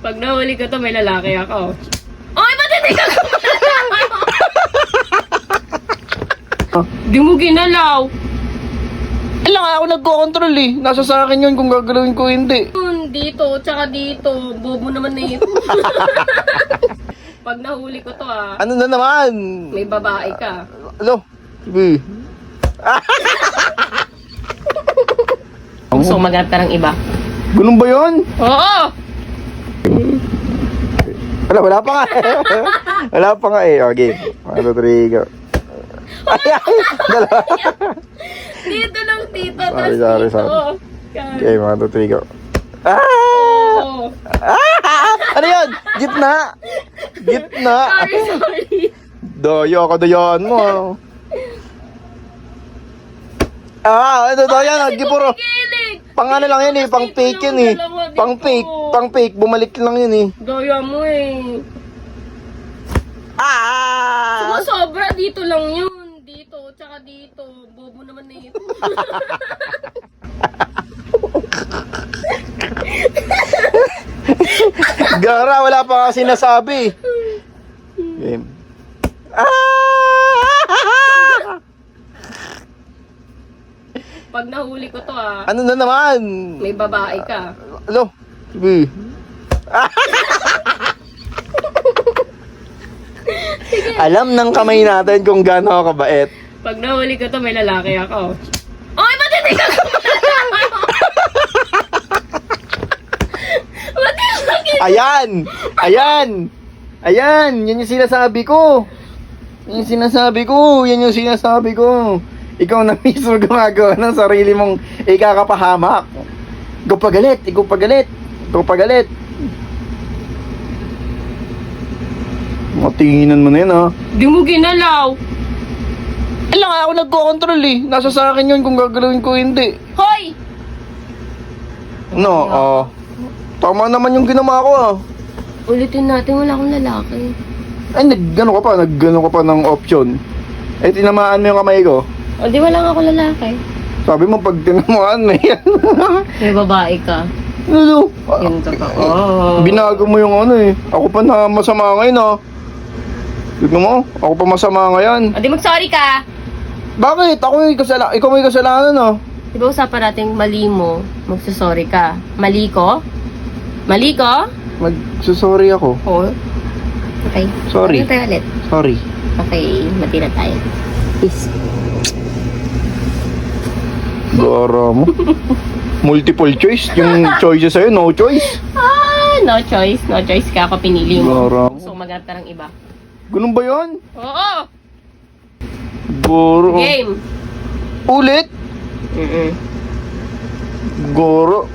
Pag nahuli ko to, may lalaki ako. Oy, ba't hindi ka Di mo ginalaw. Alam nga ako nagko-control eh. Nasa sa akin yun kung gagalawin ko hindi. Dito, tsaka dito. Bobo naman na ito. Pag nahuli ko to Ano na naman? may babae ka. Ano? Sige. Gusto ko maghanap ka ng iba. Ganun ba yun? Oo! Wala pa nga. Wala pa nga eh. Okay. 1, 2, 3, go. Ay, dalawa. Dito lang, dito. Sorry, Tapos sorry. dito. Okay, 1, 2, 3, go. Oo. Ano yun? Gitna. Gitna. Sorry. Doyo ako doyan mo. Ito doyan. Gipuro. Kilig! Pang ano lang yun eh. Pang fake yun eh. Pang fake. Pang fake. Bumalik lang yun eh. Gaya mo eh. Sobra dito lang yun. Dito, tsaka dito. Bobo naman na ito. Gara, wala pa nga sinasabi. Game. Pag nahuli ko to Ano na naman? may babae ka. Ano? Sige. Alam ng kamay natin kung gaano ako kabait. Pag nahuli ko to, may lalaki ako. Oy, ba't hindi ka Ba't hindi ka Ayan! Ayan! Ayan! Yan yung sinasabi ko! Yan yung sinasabi ko! Yan yung sinasabi ko! Ikaw na mismo gumagawa ng sarili mong ikakapahamak. Ikaw pagalit! Ikaw pagalit! Ikaw pagalit! Matinginan mo na yun, ha? Di mo ginalaw. Alam nga ako nagko-control eh. Nasa sa akin yun kung gagalawin ko hindi. Hoy! No, tama naman yung ginawa ko, Ulitin natin, wala akong lalaki. Ay, naggano ka pa ng option. Eh, tinamaan mo yung kamay ko. O di wala nga akong lalaki. Sabi mo, pag tinamaan na yan. May babae ka. Ano? Yung totoo. Binago mo yung ano eh. Ako pa na masama ngayon, Tignan mo, ako pa masama ngayon. O di mag-sorry ka. Bakit? Ikaw may kasalanan, Di ba usapan natin mali mo, magsasorry ka. Mali ko? Mali ko? Magsusorry ako. Oo. Okay. Sorry. Ano tayo ulit? Sorry. Okay, mati na tayo. Peace. Gara mo. Multiple choice. Yung choices sa'yo, no choice. No choice. No choice ka ako pinili mo. Gara mo. Gusto ko maghanap ka ng iba. Ganun ba yun? Oo. Goro. Game. Ulit? Mm-mm. Goro.